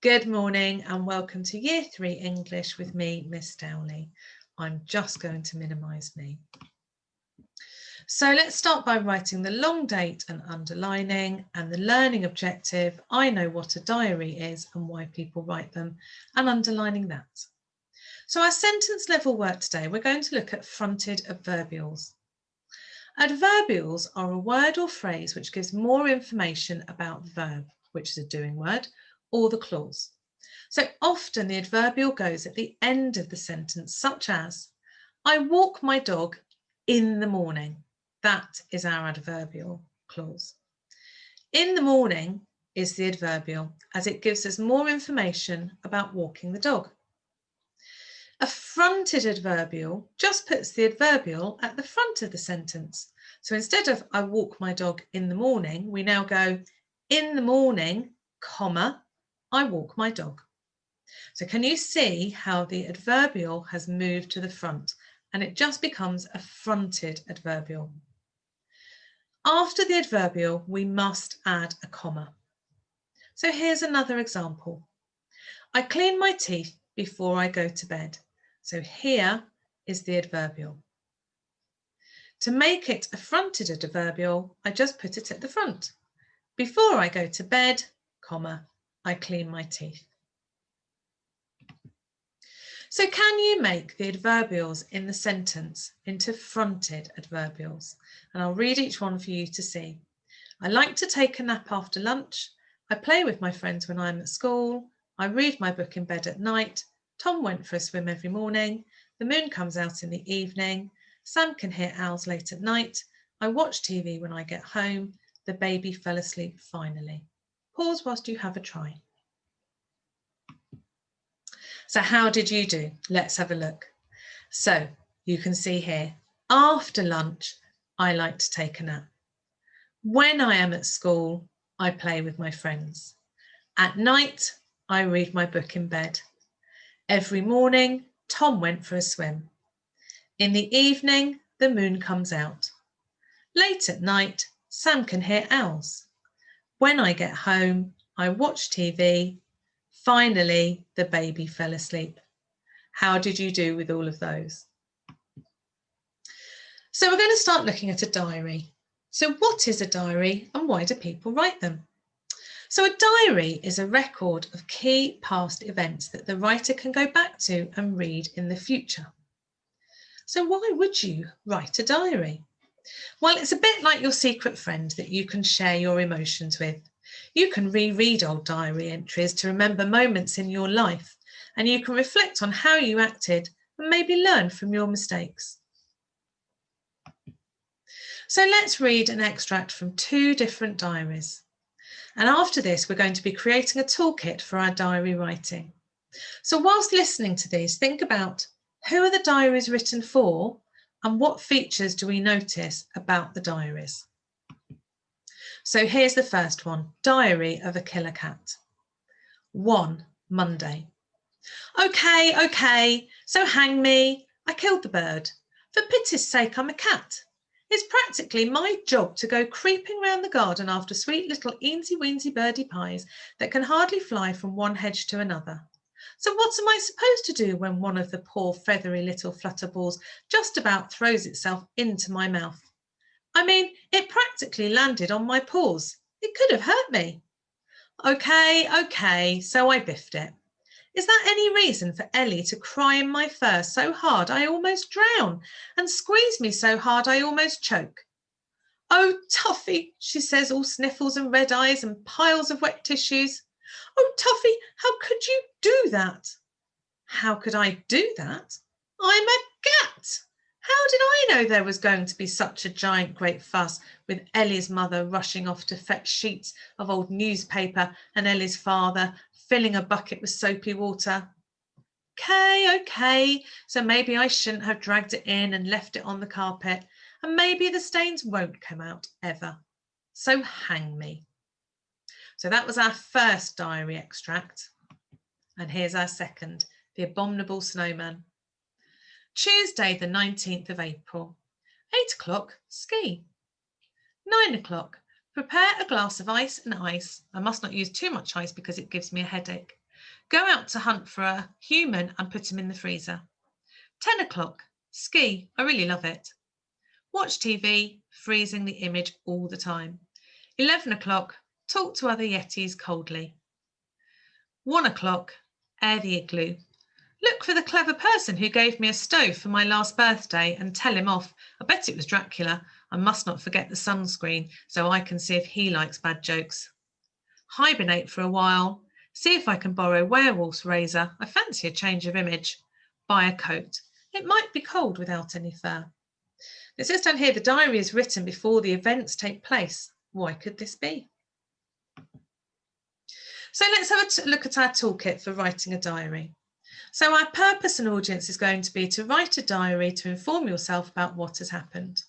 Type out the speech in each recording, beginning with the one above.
Good morning and welcome to Year 3 English with me, Miss Dowley. I'm just going to minimise me. So let's start by writing the long date and underlining and the learning objective. I know what a diary is and why people write them, and underlining that. So our sentence level work today, we're going to look at fronted adverbials. Adverbials are a word or phrase which gives more information about the verb, which is a doing word, or the clause. So often the adverbial goes at the end of the sentence, such as, I walk my dog in the morning. That is our adverbial clause. In the morning is the adverbial, as it gives us more information about walking the dog. A fronted adverbial just puts the adverbial at the front of the sentence. So instead of I walk my dog in the morning, we now go in the morning, comma, I walk my dog. So can you see how the adverbial has moved to the front and it just becomes a fronted adverbial? After the adverbial, we must add a comma. So here's another example. I clean my teeth before I go to bed. So here is the adverbial. To make it a fronted adverbial, I just put it at the front. Before I go to bed, comma, I clean my teeth. So can you make the adverbials in the sentence into fronted adverbials? And I'll read each one for you to see. I like to take a nap after lunch. I play with my friends when I'm at school. I read my book in bed at night. Tom went for a swim every morning. The moon comes out in the evening. Sam can hear owls late at night. I watch TV when I get home. The baby fell asleep finally. Pause whilst you have a try. So how did you do? Let's have a look. So you can see here, after lunch, I like to take a nap. When I am at school, I play with my friends. At night, I read my book in bed. Every morning, Tom went for a swim. In the evening, the moon comes out. Late at night, Sam can hear owls. When I get home, I watch TV. Finally, the baby fell asleep. How did you do with all of those? So we're going to start looking at a diary. So what is a diary and why do people write them? So a diary is a record of key past events that the writer can go back to and read in the future. So why would you write a diary? Well, it's a bit like your secret friend that you can share your emotions with. You can reread old diary entries to remember moments in your life, and you can reflect on how you acted and maybe learn from your mistakes. So let's read an extract from 2 different diaries. And after this, we're going to be creating a toolkit for our diary writing. So whilst listening to these, think about who are the diaries written for and what features do we notice about the diaries? So here's the first one, Diary of a Killer Cat. 1, Monday. Okay, so hang me. I killed the bird. For pity's sake, I'm a cat. It's practically my job to go creeping round the garden after sweet little eensy-weensy birdie pies that can hardly fly from one hedge to another. So what am I supposed to do when one of the poor feathery little flutterballs just about throws itself into my mouth? I mean, it practically landed on my paws. It could have hurt me. Okay, so I biffed it. Is that any reason for Ellie to cry in my fur so hard I almost drown and squeeze me so hard I almost choke? Oh, Tuffy, she says, all sniffles and red eyes and piles of wet tissues. Oh, Tuffy, how could you do that? How could I do that? I'm a cat. How did I know there was going to be such a giant great fuss with Ellie's mother rushing off to fetch sheets of old newspaper and Ellie's father filling a bucket with soapy water? Okay, so maybe I shouldn't have dragged it in and left it on the carpet, and maybe the stains won't come out ever. So hang me. So that was our first diary extract. And here's our second, The Abominable Snowman. Tuesday, the 19th of April. 8 o'clock, ski. 9 o'clock, prepare a glass of ice and ice. I must not use too much ice because it gives me a headache. Go out to hunt for a human and put him in the freezer. 10 o'clock, ski, I really love it. Watch TV, freezing the image all the time. 11 o'clock, talk to other Yetis coldly. 1 o'clock, air the igloo. Look for the clever person who gave me a stove for my last birthday and tell him off. I bet it was Dracula. I must not forget the sunscreen so I can see if he likes bad jokes. Hibernate for a while. See if I can borrow werewolf's razor. I fancy a change of image. Buy a coat. It might be cold without any fur. It says down here the diary is written before the events take place. Why could this be? So let's have a look at our toolkit for writing a diary. So our purpose and audience is going to be to write a diary to inform yourself about what has happened.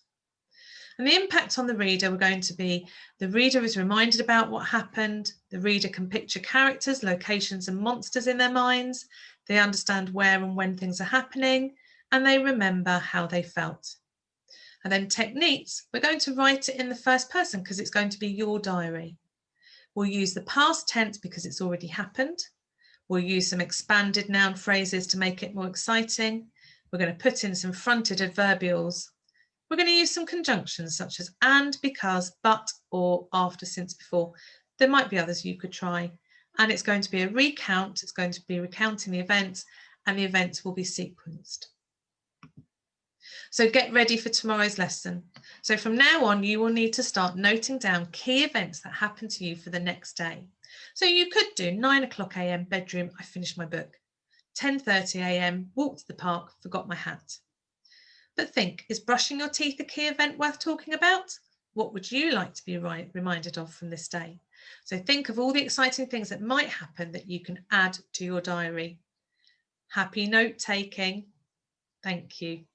And the impact on the reader, we're going to be, the reader is reminded about what happened, the reader can picture characters, locations and monsters in their minds, they understand where and when things are happening, and they remember how they felt. And then techniques, we're going to write it in the first person because it's going to be your diary. We'll use the past tense because it's already happened. We'll use some expanded noun phrases to make it more exciting. We're going to put in some fronted adverbials. We're going to use some conjunctions such as and, because, but, or, after, since, before. There might be others you could try. And it's going to be a recount. It's going to be recounting the events, and the events will be sequenced. So get ready for tomorrow's lesson. So from now on, you will need to start noting down key events that happen to you for the next day. So you could do 9 o'clock a.m. bedroom, I finished my book. 10:30 a.m. walked to the park, forgot my hat. But think, is brushing your teeth a key event worth talking about? What would you like to be reminded of from this day? So think of all the exciting things that might happen that you can add to your diary. Happy note taking. Thank you.